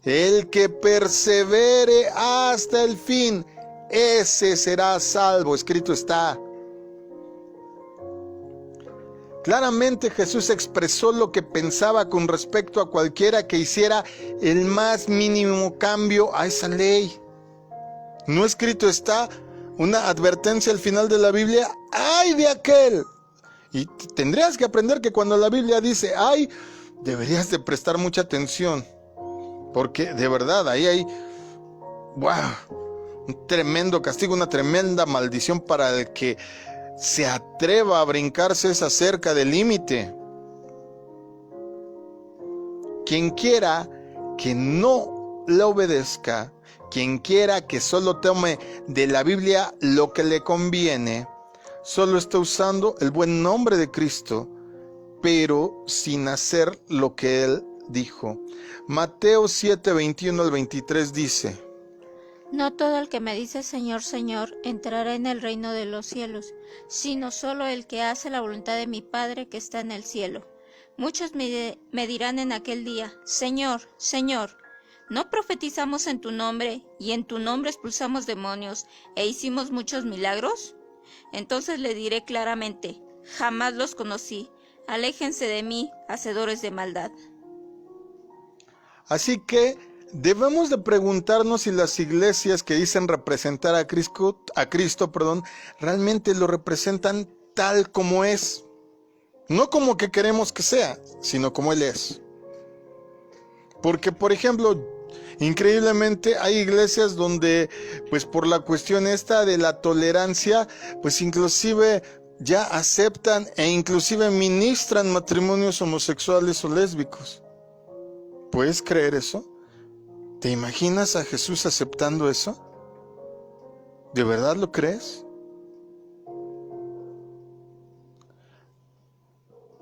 El que persevere hasta el fin, ese será salvo, escrito está. Claramente Jesús expresó lo que pensaba con respecto a cualquiera que hiciera el más mínimo cambio a esa ley. No escrito está una advertencia al final de la Biblia, ¡ay de aquel! Y tendrías que aprender que cuando la Biblia dice ¡ay!, deberías de prestar mucha atención, porque de verdad ahí hay un tremendo castigo, una tremenda maldición para el que se atreva a brincarse esa cerca del límite. quien quiera que no le obedezca, quien quiera que solo tome de la Biblia lo que le conviene, solo está usando el buen nombre de Cristo, pero sin hacer lo que Él dijo. Mateo 7, 21 al 23 dice: No todo el que me dice Señor, Señor, entrará en el reino de los cielos, sino solo el que hace la voluntad de mi Padre que está en el cielo. Muchos me dirán en aquel día: Señor, Señor, ¿no profetizamos en tu nombre, y en tu nombre expulsamos demonios, e hicimos muchos milagros? Entonces le diré claramente: jamás los conocí, aléjense de mí, hacedores de maldad. Así que debemos de preguntarnos si las iglesias que dicen representar a Cristo, realmente lo representan tal como es. No como que queremos que sea, sino como Él es. Porque, por ejemplo, increíblemente hay iglesias donde, pues por la cuestión esta de la tolerancia, pues inclusive ya aceptan e inclusive ministran matrimonios homosexuales o lésbicos. ¿Puedes creer eso? ¿Te imaginas a Jesús aceptando eso? ¿De verdad lo crees?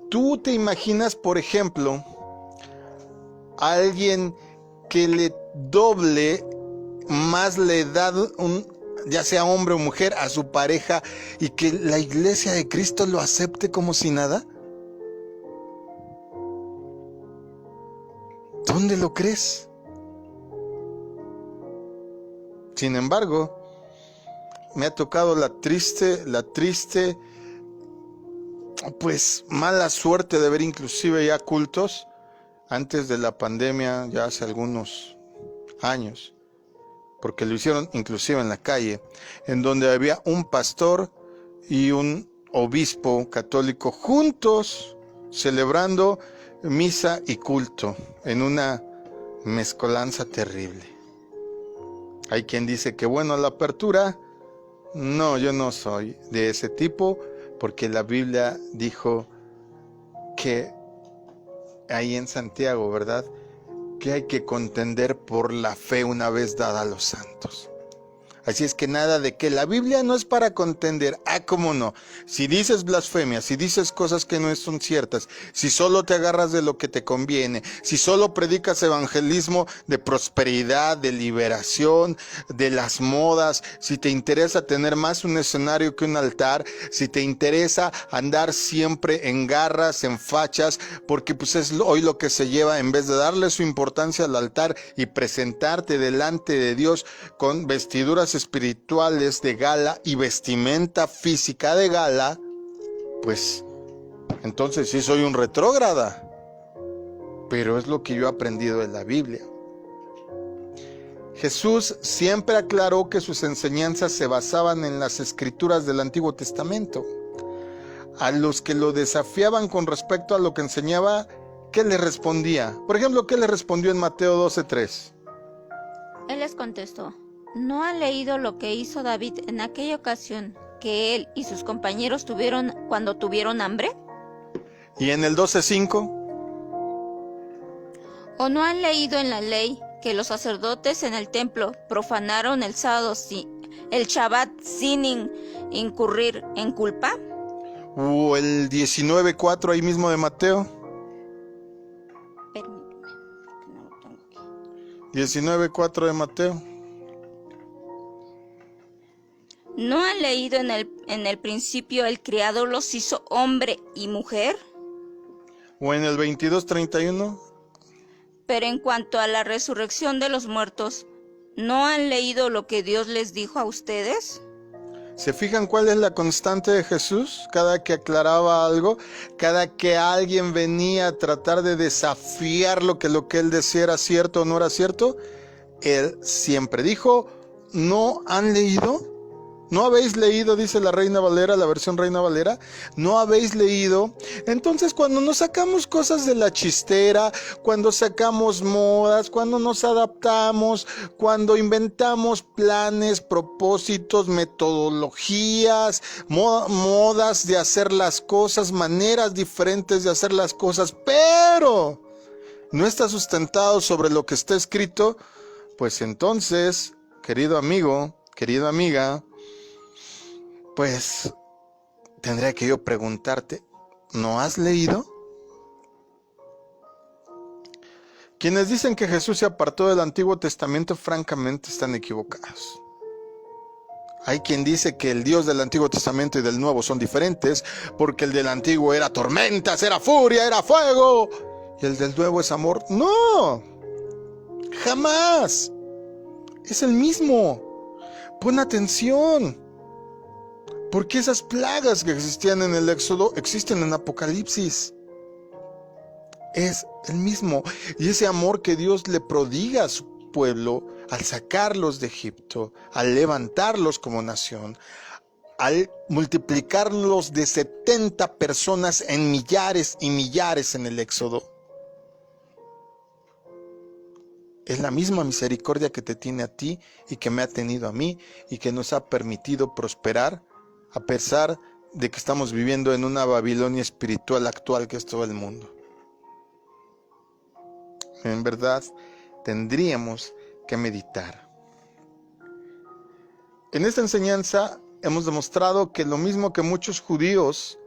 ¿Tú te imaginas, por ejemplo, a alguien que le doble más la edad, ya sea hombre o mujer, a su pareja, y que la iglesia de Cristo lo acepte como si nada? ¿Dónde lo crees? Sin embargo, me ha tocado la triste, pues mala suerte de ver inclusive ya cultos antes de la pandemia, ya hace algunos años, porque lo hicieron inclusive en la calle, en donde había un pastor y un obispo católico juntos celebrando misa y culto en una mezcolanza terrible. Hay quien dice que bueno, la apertura, no, yo no soy de ese tipo, porque la Biblia dijo que ahí en Santiago, ¿verdad?, que hay que contender por la fe una vez dada a los santos. Así es que nada de que la Biblia no es para contender. ¿Cómo no? Si dices blasfemia, si dices cosas que no son ciertas, si solo te agarras de lo que te conviene, si solo predicas evangelismo de prosperidad, de liberación, de las modas, si te interesa tener más un escenario que un altar, si te interesa andar siempre en garras, en fachas, porque pues es hoy lo que se lleva, en vez de darle su importancia al altar y presentarte delante de Dios con vestiduras espirituales de gala y vestimenta física de gala, pues entonces sí soy un retrógrada. Pero es lo que yo he aprendido de la Biblia. Jesús siempre aclaró que sus enseñanzas se basaban en las escrituras del Antiguo Testamento. A los que lo desafiaban con respecto a lo que enseñaba, ¿qué le respondía? Por ejemplo, ¿qué le respondió en Mateo 12:3? Él les contestó: ¿no han leído lo que hizo David en aquella ocasión que él y sus compañeros tuvieron cuando tuvieron hambre? ¿Y en el 12:5? ¿O no han leído en la ley que los sacerdotes en el templo profanaron el sábado, el Shabbat, sin incurrir en culpa? ¿O el 19:4 ahí mismo de Mateo? Permíteme, que no lo tengo aquí. 19:4 de Mateo. ¿No han leído en el principio el Creador los hizo hombre y mujer? ¿O en el 22:31? Pero en cuanto a la resurrección de los muertos, ¿no han leído lo que Dios les dijo a ustedes? ¿Se fijan cuál es la constante de Jesús? Cada que aclaraba algo, cada que alguien venía a tratar de desafiar lo que él decía era cierto o no era cierto, él siempre dijo: ¿no han leído? ¿No habéis leído? Dice la Reina Valera, la versión Reina Valera. ¿No habéis leído? Entonces, cuando nos sacamos cosas de la chistera, cuando sacamos modas, cuando nos adaptamos, cuando inventamos planes, propósitos, metodologías, modas de hacer las cosas, maneras diferentes de hacer las cosas, pero no está sustentado sobre lo que está escrito, pues entonces, querido amigo, querida amiga, pues tendría que yo preguntarte, ¿no has leído? Quienes dicen que Jesús se apartó del Antiguo Testamento, francamente están equivocados. Hay quien dice que el Dios del Antiguo Testamento y del Nuevo son diferentes, porque el del Antiguo era tormentas, era furia, era fuego, y el del Nuevo es amor. ¡No! ¡Jamás! Es el mismo. Pon atención, porque esas plagas que existían en el Éxodo existen en Apocalipsis. Es el mismo. Y ese amor que Dios le prodiga a su pueblo al sacarlos de Egipto, al levantarlos como nación, al multiplicarlos de 70 personas en millares y millares en el Éxodo, es la misma misericordia que te tiene a ti y que me ha tenido a mí y que nos ha permitido prosperar a pesar de que estamos viviendo en una Babilonia espiritual actual que es todo el mundo. En verdad, tendríamos que meditar. En esta enseñanza hemos demostrado que lo mismo que muchos judíos,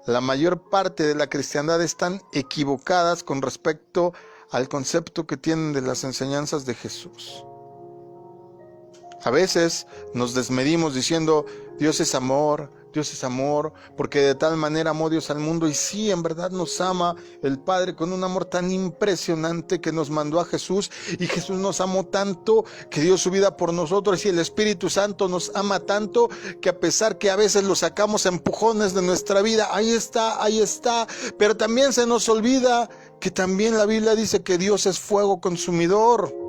la mayor parte de la cristiandad están equivocadas con respecto al concepto que tienen de las enseñanzas de Jesús. A veces nos desmedimos diciendo, Dios es amor, porque de tal manera amó Dios al mundo. Y sí, en verdad nos ama el Padre con un amor tan impresionante que nos mandó a Jesús. Y Jesús nos amó tanto que dio su vida por nosotros. Y el Espíritu Santo nos ama tanto que a pesar que a veces lo sacamos a empujones de nuestra vida, ahí está. Pero también se nos olvida que también la Biblia dice que Dios es fuego consumidor.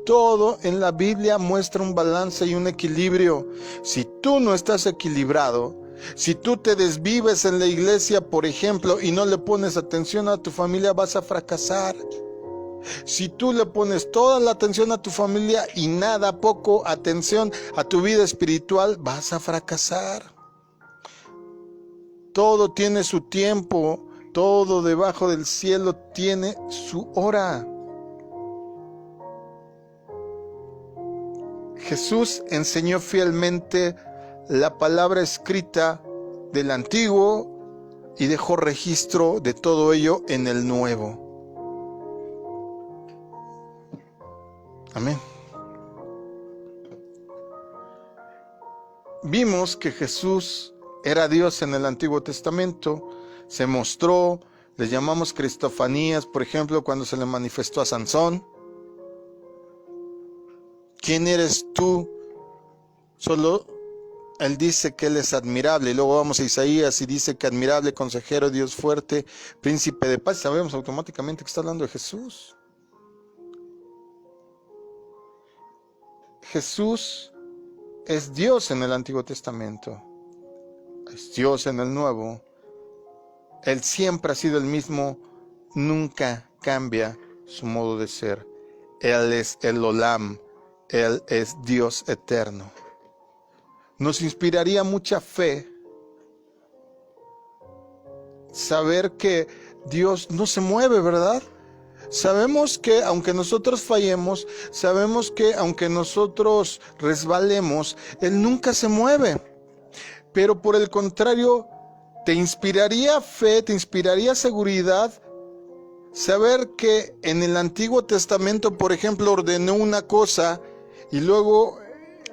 Todo en la Biblia muestra un balance y un equilibrio. Si tú no estás equilibrado, si tú te desvives en la iglesia, por ejemplo, y no le pones atención a tu familia, vas a fracasar. Si tú le pones toda la atención a tu familia y nada, poco atención a tu vida espiritual, vas a fracasar. Todo tiene su tiempo, todo debajo del cielo tiene su hora. Jesús enseñó fielmente la palabra escrita del Antiguo y dejó registro de todo ello en el Nuevo. Amén. Vimos que Jesús era Dios en el Antiguo Testamento, se mostró, le llamamos cristofanías, por ejemplo, cuando se le manifestó a Sansón. ¿Quién eres tú? Solo Él dice que Él es admirable. Y luego vamos a Isaías y dice que admirable, consejero, Dios fuerte, príncipe de paz. Sabemos automáticamente que está hablando de Jesús. Jesús es Dios en el Antiguo Testamento. Es Dios en el Nuevo. Él siempre ha sido el mismo. Nunca cambia su modo de ser. Él es el Olam. Él es Dios eterno. Nos inspiraría mucha fe saber que Dios no se mueve, ¿verdad? Sabemos que aunque nosotros fallemos, sabemos que aunque nosotros resbalemos, Él nunca se mueve. Pero por el contrario, te inspiraría fe, te inspiraría seguridad saber que en el Antiguo Testamento, por ejemplo, ordenó una cosa y luego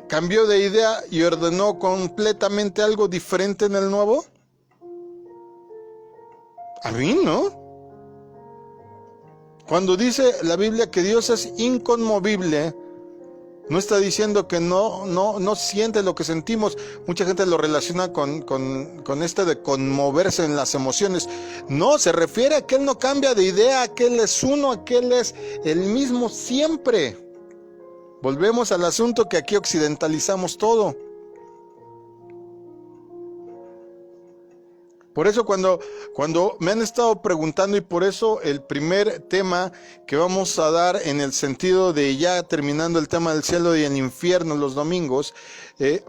cambió de idea y ordenó completamente algo diferente en el Nuevo. A mí, ¿no? Cuando dice la Biblia que Dios es inconmovible, no está diciendo que no siente lo que sentimos. Mucha gente lo relaciona con este de conmoverse en las emociones. No, se refiere a que Él no cambia de idea, a que Él es uno, a que Él es el mismo siempre. Volvemos al asunto que aquí occidentalizamos todo. Por eso cuando me han estado preguntando, y por eso el primer tema que vamos a dar en el sentido de ya terminando el tema del cielo y el infierno los domingos,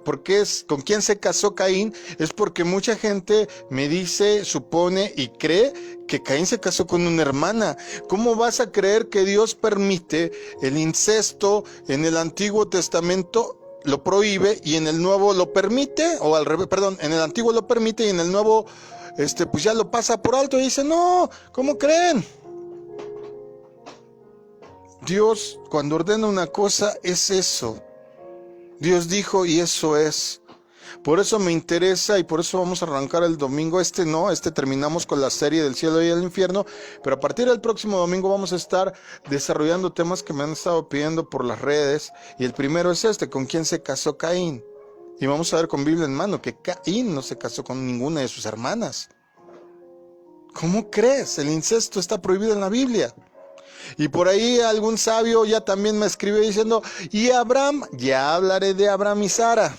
porque es con quién se casó Caín, es porque mucha gente me dice, supone y cree que Caín se casó con una hermana. ¿Cómo vas a creer que Dios permite el incesto en el Antiguo Testamento? Lo prohíbe y en el Nuevo lo permite, o al revés, perdón, en el Antiguo lo permite y en el Nuevo pues ya lo pasa por alto y dice, no, ¿cómo creen? Dios cuando ordena una cosa es eso. Dios dijo y eso es. Por eso me interesa y por eso vamos a arrancar el domingo. Terminamos con la serie del cielo y el infierno, pero a partir del próximo domingo vamos a estar desarrollando temas que me han estado pidiendo por las redes, y el primero es ¿con quién se casó Caín? Y vamos a ver con Biblia en mano que Caín no se casó con ninguna de sus hermanas. ¿Cómo crees? El incesto está prohibido en la Biblia. Y por ahí algún sabio ya también me escribió diciendo, y Abraham, ya hablaré de Abraham y Sara.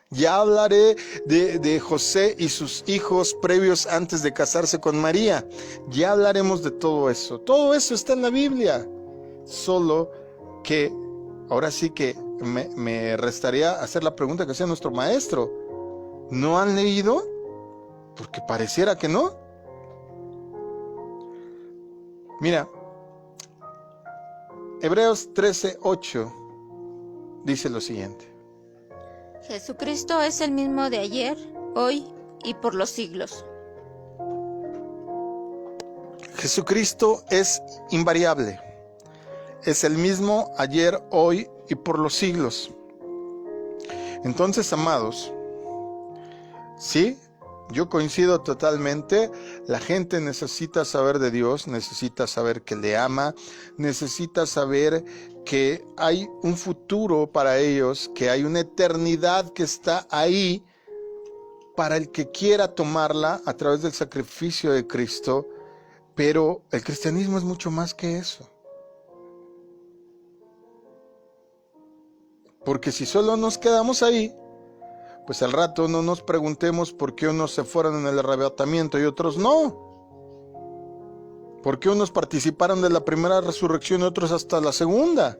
Ya hablaré de José y sus hijos previos antes de casarse con María. Ya hablaremos de todo eso. Todo eso está en la Biblia. Solo que ahora sí que me restaría hacer la pregunta que hacía nuestro maestro. ¿No han leído? Porque pareciera que no. Mira, Hebreos 13:8 dice lo siguiente. Jesucristo es el mismo de ayer, hoy y por los siglos. Jesucristo es invariable. Es el mismo ayer, hoy y por los siglos. Entonces, amados, sí, yo coincido totalmente. La gente necesita saber de Dios, necesita saber que le ama, necesita saber que hay un futuro para ellos, que hay una eternidad que está ahí para el que quiera tomarla a través del sacrificio de Cristo. Pero el cristianismo es mucho más que eso. Porque si solo nos quedamos ahí, pues al rato no nos preguntemos por qué unos se fueron en el arrebatamiento y otros no. ¿Por qué unos participaron de la primera resurrección y otros hasta la segunda?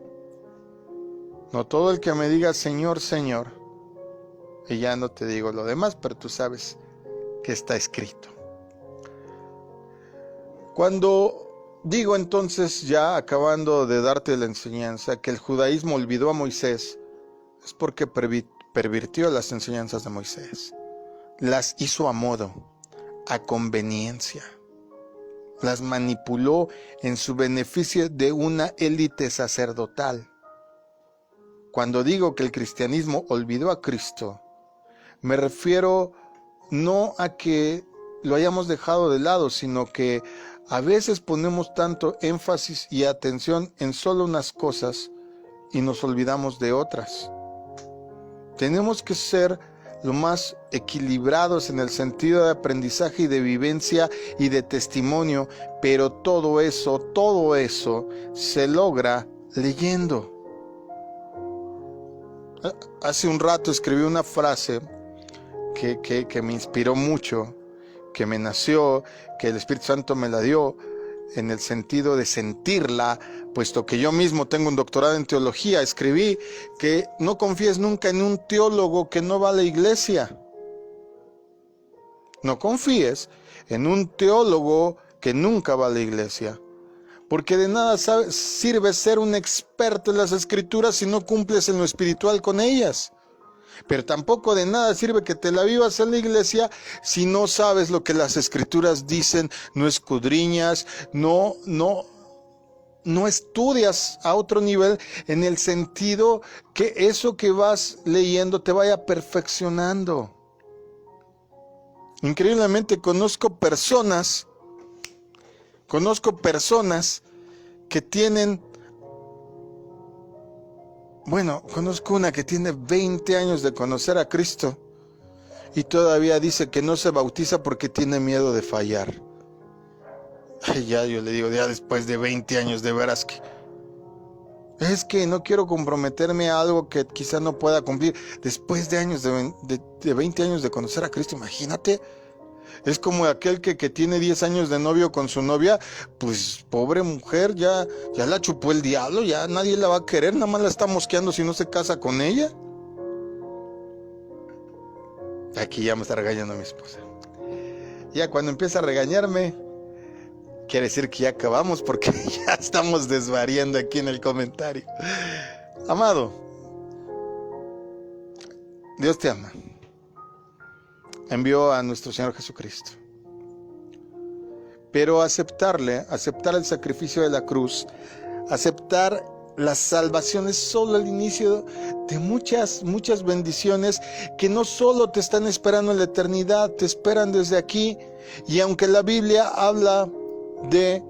No todo el que me diga Señor, Señor, y ya no te digo lo demás, pero tú sabes que está escrito. Cuando digo entonces, ya acabando de darte la enseñanza, que el judaísmo olvidó a Moisés, es porque pervirtió las enseñanzas de Moisés. Las hizo a modo, a conveniencia. Las manipuló en su beneficio de una élite sacerdotal. Cuando digo que el cristianismo olvidó a Cristo, me refiero no a que lo hayamos dejado de lado, sino que a veces ponemos tanto énfasis y atención en solo unas cosas y nos olvidamos de otras. Tenemos que ser lo más equilibrados en el sentido de aprendizaje y de vivencia y de testimonio, pero todo eso se logra leyendo. Hace un rato escribí una frase que me inspiró mucho, que me nació, que el Espíritu Santo me la dio, en el sentido de sentirla, puesto que yo mismo tengo un doctorado en teología. Escribí que no confíes nunca en un teólogo que no va a la iglesia. No confíes en un teólogo que nunca va a la iglesia, porque de nada sirve ser un experto en las escrituras si no cumples en lo espiritual con ellas. Pero tampoco de nada sirve que te la vivas en la iglesia si no sabes lo que las escrituras dicen, no escudriñas, no estudias a otro nivel, en el sentido que eso que vas leyendo te vaya perfeccionando. Increíblemente conozco personas que tienen, conozco una que tiene 20 años de conocer a Cristo y todavía dice que no se bautiza porque tiene miedo de fallar. Ya yo le digo, ya después de 20 años, de veras que es que no quiero comprometerme a algo que quizá no pueda cumplir. Después de años de 20 años de conocer a Cristo, imagínate. Es como aquel que tiene 10 años de novio con su novia, pues pobre mujer, ya la chupó el diablo, ya nadie la va a querer, nada más la está mosqueando si no se casa con ella. Aquí ya me está regañando mi esposa. Ya cuando empieza a regañarme, quiere decir que ya acabamos porque ya estamos desvariando aquí en el comentario. Amado, Dios te ama. Envió a nuestro Señor Jesucristo. Pero aceptar el sacrificio de la cruz, aceptar la salvación es solo el inicio de muchas bendiciones que no solo te están esperando en la eternidad, te esperan desde aquí. Y aunque la Biblia habla de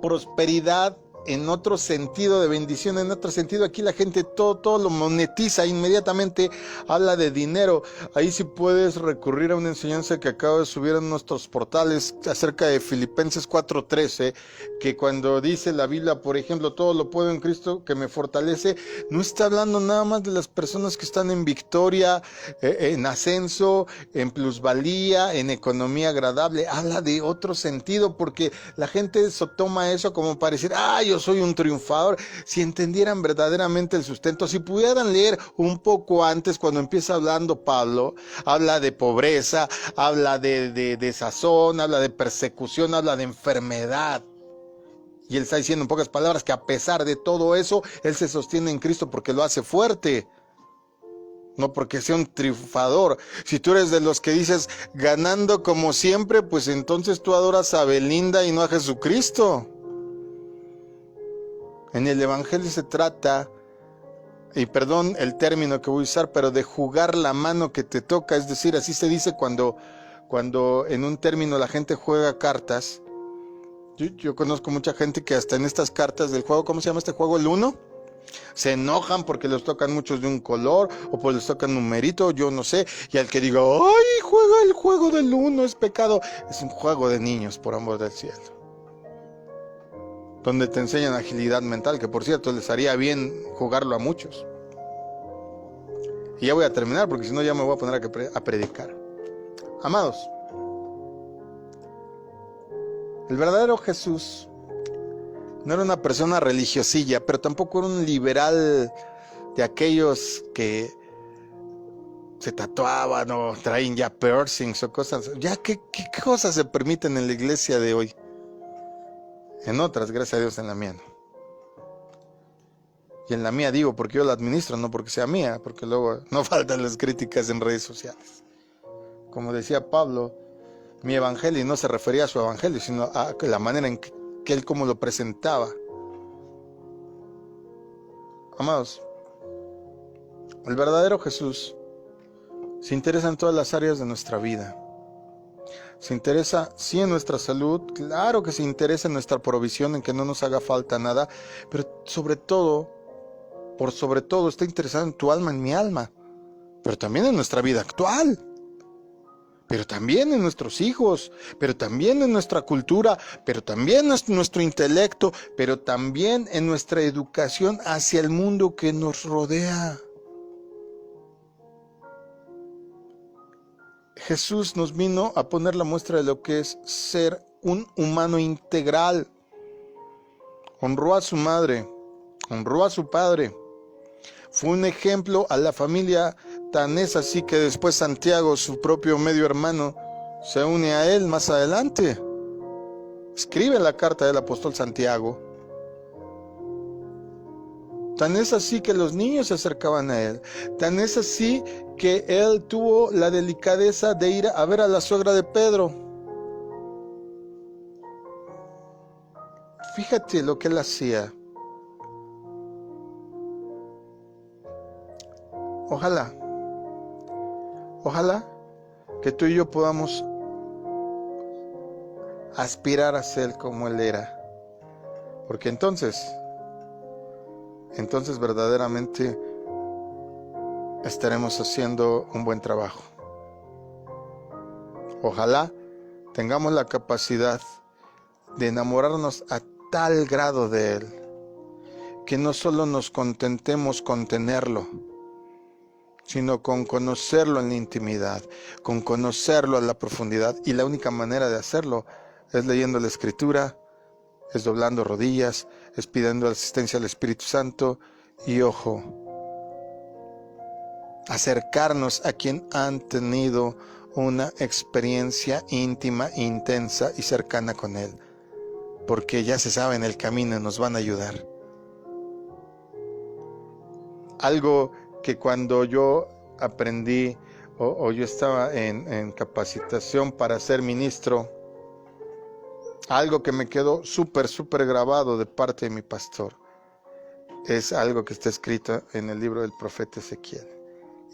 prosperidad en otro sentido, de bendición en otro sentido, aquí la gente todo lo monetiza inmediatamente, habla de dinero. Ahí sí puedes recurrir a una enseñanza que acabo de subir en nuestros portales acerca de Filipenses 4:13, que cuando dice la Biblia, por ejemplo, todo lo puedo en Cristo que me fortalece, no está hablando nada más de las personas que están en victoria, en ascenso, en plusvalía, en economía agradable. Habla de otro sentido, porque la gente toma eso como para decir, yo soy un triunfador. Si entendieran verdaderamente el sustento, si pudieran leer un poco antes, cuando empieza hablando Pablo, habla de pobreza, habla de desazón, habla de persecución, habla de enfermedad. Y él está diciendo en pocas palabras que a pesar de todo eso, él se sostiene en Cristo porque lo hace fuerte, no porque sea un triunfador. Si tú eres de los que dices ganando como siempre, pues entonces tú adoras a Belinda y no a Jesucristo. En el Evangelio se trata, y perdón el término que voy a usar, pero de jugar la mano que te toca. Es decir, así se dice cuando en un término la gente juega cartas. Yo conozco mucha gente que hasta en estas cartas del juego, ¿cómo se llama este juego? ¿El Uno? Se enojan porque les tocan muchos de un color, o pues les tocan numerito, yo no sé. Y al que diga, ¡ay, juega el juego del Uno, es pecado! Es un juego de niños, por amor del cielo, donde te enseñan agilidad mental, que por cierto les haría bien jugarlo a muchos. Y ya voy a terminar, porque si no ya me voy a poner a predicar. Amados, el verdadero Jesús no era una persona religiosilla, pero tampoco era un liberal de aquellos que se tatuaban o traen ya piercings o cosas. Ya, ¿qué cosas se permiten en la iglesia de hoy? En otras, gracias a Dios, en la mía no. Y en la mía digo porque yo la administro, no porque sea mía, porque luego no faltan las críticas en redes sociales. Como decía Pablo, mi evangelio no se refería a su evangelio, sino a la manera en que él como lo presentaba. Amados, el verdadero Jesús se interesa en todas las áreas de nuestra vida. Se interesa, sí, en nuestra salud, claro que se interesa en nuestra provisión, en que no nos haga falta nada, pero sobre todo está interesado en tu alma, en mi alma, pero también en nuestra vida actual, pero también en nuestros hijos, pero también en nuestra cultura, pero también en nuestro intelecto, pero también en nuestra educación hacia el mundo que nos rodea. Jesús nos vino a poner la muestra de lo que es ser un humano integral. Honró a su madre, honró a su padre. Fue un ejemplo a la familia, tan es así que después Santiago, su propio medio hermano, se une a él más adelante. Escribe la carta del apóstol Santiago. Tan es así que los niños se acercaban a él. Tan es así que él tuvo la delicadeza de ir a ver a la suegra de Pedro. Fíjate lo que él hacía. Ojalá que tú y yo podamos aspirar a ser como él era. Porque entonces verdaderamente estaremos haciendo un buen trabajo. Ojalá tengamos la capacidad de enamorarnos a tal grado de él, que no solo nos contentemos con tenerlo, sino con conocerlo en la intimidad, con conocerlo a la profundidad. Y la única manera de hacerlo es leyendo la Escritura, es doblando rodillas, es pidiendo asistencia al Espíritu Santo y, ojo, acercarnos a quien han tenido una experiencia íntima, intensa y cercana con Él, porque ya se sabe en el camino y nos van a ayudar. Algo que cuando yo aprendí o yo estaba en capacitación para ser ministro, algo que me quedó súper grabado de parte de mi pastor, es algo que está escrito en el libro del profeta Ezequiel.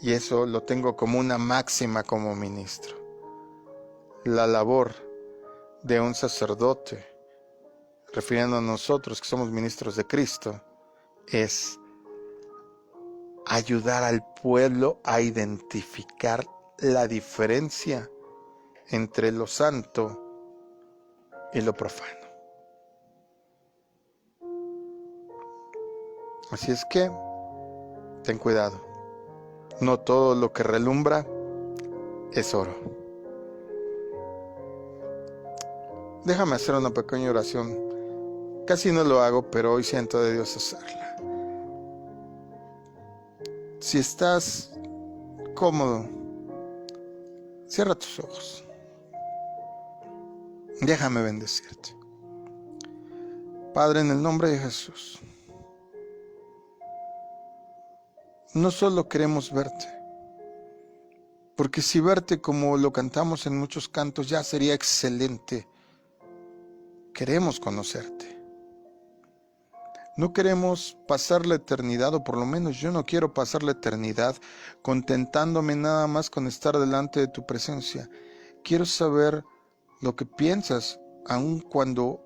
Y eso lo tengo como una máxima como ministro. La labor de un sacerdote, refiriendo a nosotros que somos ministros de Cristo, es ayudar al pueblo a identificar la diferencia entre lo santo y lo profano. Así es que ten cuidado. No todo lo que relumbra es oro. Déjame hacer una pequeña oración. Casi no lo hago, pero hoy siento de Dios hacerla. Si estás cómodo, cierra tus ojos. Déjame bendecirte. Padre, en el nombre de Jesús, no solo queremos verte, porque si verte como lo cantamos en muchos cantos ya sería excelente. Queremos conocerte. No queremos pasar la eternidad, o por lo menos yo no quiero pasar la eternidad contentándome nada más con estar delante de tu presencia. Quiero saber lo que piensas, aun cuando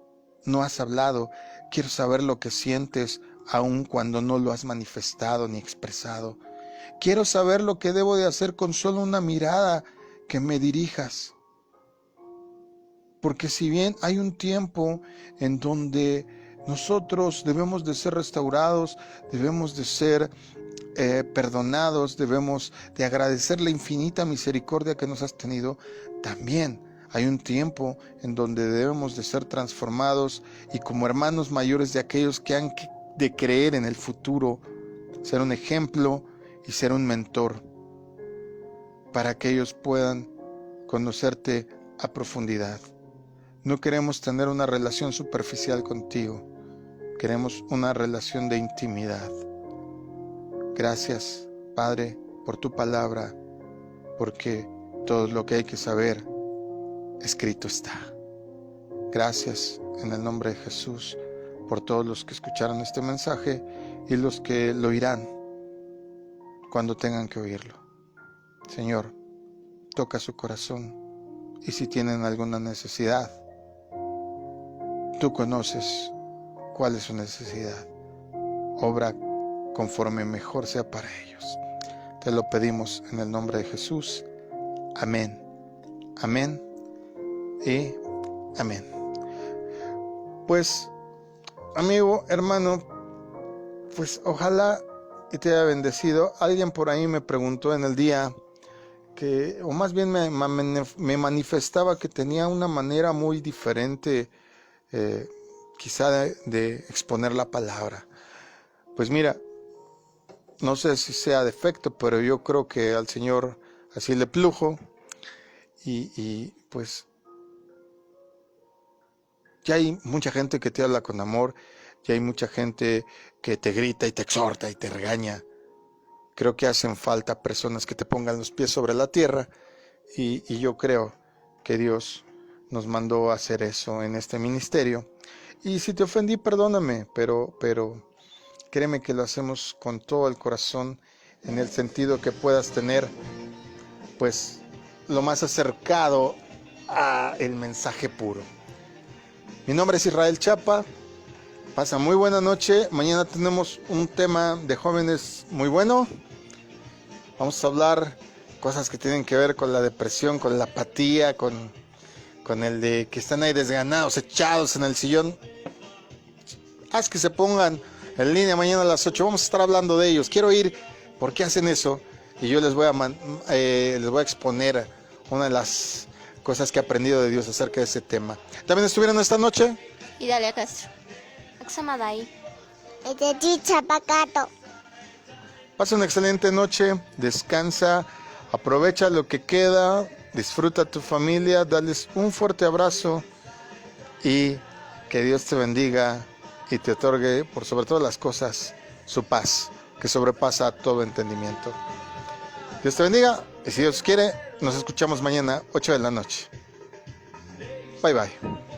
no has hablado. Quiero saber lo que sientes, aun cuando no lo has manifestado ni expresado. Quiero saber lo que debo de hacer con solo una mirada que me dirijas. Porque si bien hay un tiempo en donde nosotros debemos de ser restaurados, debemos de ser perdonados, debemos de agradecer la infinita misericordia que nos has tenido, también hay un tiempo en donde debemos de ser transformados y como hermanos mayores de aquellos que han de creer en el futuro, ser un ejemplo y ser un mentor para que ellos puedan conocerte a profundidad. No queremos tener una relación superficial contigo, queremos una relación de intimidad. Gracias, Padre, por tu palabra, porque todo lo que hay que saber, escrito está. Gracias en el nombre de Jesús por todos los que escucharon este mensaje y los que lo oirán cuando tengan que oírlo. Señor, toca su corazón y si tienen alguna necesidad, tú conoces cuál es su necesidad. Obra conforme mejor sea para ellos. Te lo pedimos en el nombre de Jesús. Amén. Amén y amén. Pues, amigo, hermano, pues ojalá y te haya bendecido. Alguien por ahí me preguntó en el día que, o más bien me manifestaba que tenía una manera muy diferente quizá de exponer la palabra. Pues mira, no sé si sea defecto, pero yo creo que al Señor así le plujo y pues ya hay mucha gente que te habla con amor, ya hay mucha gente que te grita y te exhorta y te regaña. Creo que hacen falta personas que te pongan los pies sobre la tierra y yo creo que Dios nos mandó a hacer eso en este ministerio. Y si te ofendí, perdóname, pero créeme que lo hacemos con todo el corazón, en el sentido que puedas tener pues lo más acercado a el mensaje puro. Mi nombre es Israel Chapa. Pasa muy buena noche. Mañana tenemos un tema de jóvenes muy bueno. Vamos a hablar cosas que tienen que ver con la depresión, con la apatía, con el de que están ahí desganados, echados en el sillón. Haz que se pongan en línea mañana a las 8. Vamos a estar hablando de ellos. Quiero oír por qué hacen eso. y yo les voy a exponer una de las cosas que he aprendido de Dios acerca de ese tema. También estuvieron esta noche Y Dalia Castro. Oxamadai. Edachi Chapacato. Pasa una excelente noche, descansa, aprovecha lo que queda, disfruta a tu familia, dales un fuerte abrazo y que Dios te bendiga y te otorgue, por sobre todas las cosas, su paz, que sobrepasa todo entendimiento. Dios te bendiga y si Dios quiere, nos escuchamos mañana, 8 de la noche. Bye bye.